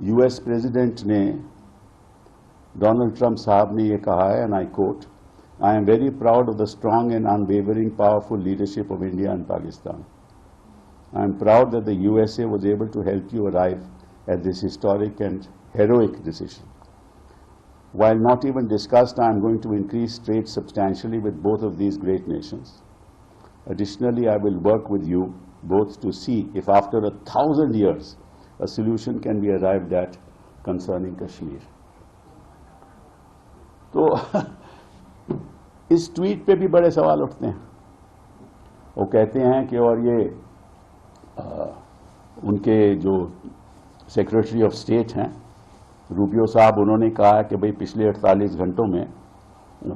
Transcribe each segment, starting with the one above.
US president ने Donald Trump साहब ने ये कहा है, and I quote, I am very proud of the strong and unwavering powerful leadership of India and Pakistan. I am proud that the USA was able to help you arrive at this historic and heroic decision. While not even discussed, I am going to increase trade substantially with both of these great nations. Additionally, I will work with you both to see if after 1,000 years a solution can be arrived at concerning Kashmir. तो इस tweet पे भी बड़े सवाल उठते हैं. वो कहते हैं कि और ये उनके जो सेक्रेटरी ऑफ स्टेट हैं रूबियो साहब, उन्होंने कहा है कि भाई पिछले 48 घंटों में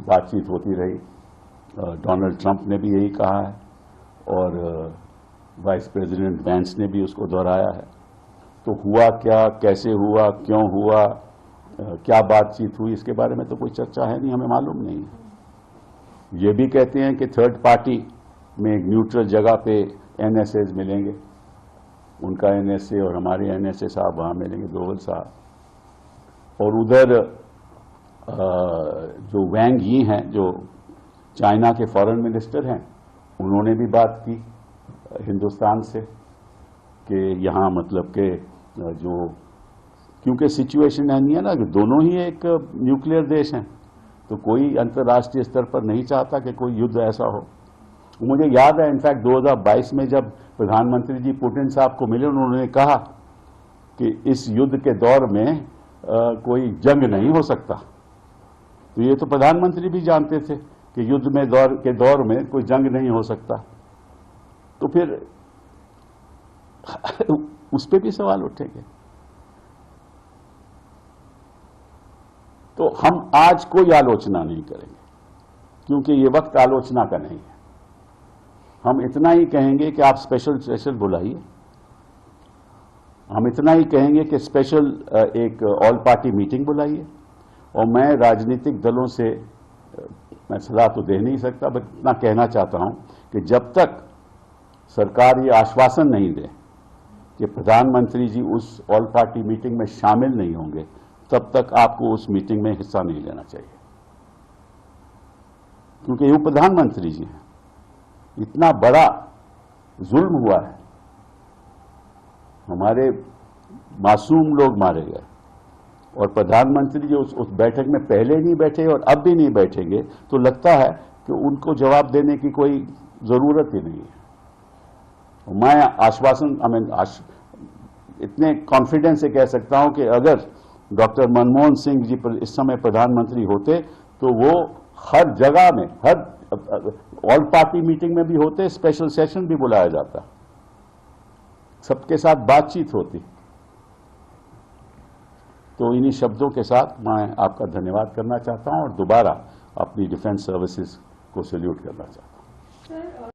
बातचीत होती रही. डोनाल्ड ट्रंप ने भी यही कहा है और वाइस प्रेसिडेंट वैंस ने भी उसको दोहराया है. तो हुआ क्या, कैसे हुआ, क्यों हुआ, क्या बातचीत हुई, इसके बारे में तो कोई चर्चा है नहीं, हमें मालूम नहीं है. ये भी कहते हैं कि थर्ड पार्टी में एक न्यूट्रल जगह पे एनएसएज मिलेंगे, उनका एनएसए और हमारे एनएसए साहब वहाँ मिलेंगे, दोवल साहब. और उधर जो वैंग यी हैं, जो चाइना के फॉरेन मिनिस्टर हैं, उन्होंने भी बात की हिंदुस्तान से कि यहाँ मतलब के जो, क्योंकि सिचुएशन नहीं है ना कि दोनों ही एक न्यूक्लियर देश हैं, तो कोई अंतर्राष्ट्रीय स्तर पर नहीं चाहता कि कोई युद्ध ऐसा हो. मुझे याद है इनफैक्ट 2022 में जब प्रधानमंत्री जी पुतिन साहब को मिले, उन्होंने कहा कि इस युद्ध के दौर में कोई जंग नहीं हो सकता. तो ये तो प्रधानमंत्री भी जानते थे कि युद्ध में के दौर में कोई जंग नहीं हो सकता. तो फिर उस पर भी सवाल उठेंगे. तो हम आज कोई आलोचना नहीं करेंगे क्योंकि ये वक्त आलोचना का नहीं है. हम इतना ही कहेंगे कि आप स्पेशल सेशन बुलाइए. हम इतना ही कहेंगे कि स्पेशल एक ऑल पार्टी मीटिंग बुलाइए. और मैं राजनीतिक दलों से मैं सलाह तो दे नहीं सकता, बट इतना कहना चाहता हूं कि जब तक सरकार ये आश्वासन नहीं दे कि प्रधानमंत्री जी उस ऑल पार्टी मीटिंग में शामिल नहीं होंगे, तब तक आपको उस मीटिंग में हिस्सा नहीं लेना चाहिए. क्योंकि ये प्रधानमंत्री जी हैं. इतना बड़ा जुल्म हुआ है, हमारे मासूम लोग मारे गए, और प्रधानमंत्री जो उस बैठक में पहले नहीं बैठे और अब भी नहीं बैठेंगे, तो लगता है कि उनको जवाब देने की कोई जरूरत ही नहीं है. मैं आश्वासन इतने कॉन्फिडेंस से कह सकता हूं कि अगर डॉक्टर मनमोहन सिंह जी इस समय प्रधानमंत्री होते तो वो हर जगह में, हर ऑल पार्टी मीटिंग में भी होते, स्पेशल सेशन भी बुलाया जाता, सबके साथ बातचीत होती. तो इन्हीं शब्दों के साथ मैं आपका धन्यवाद करना चाहता हूं और दोबारा अपनी डिफेंस सर्विसेज को सैल्यूट करना चाहता हूं.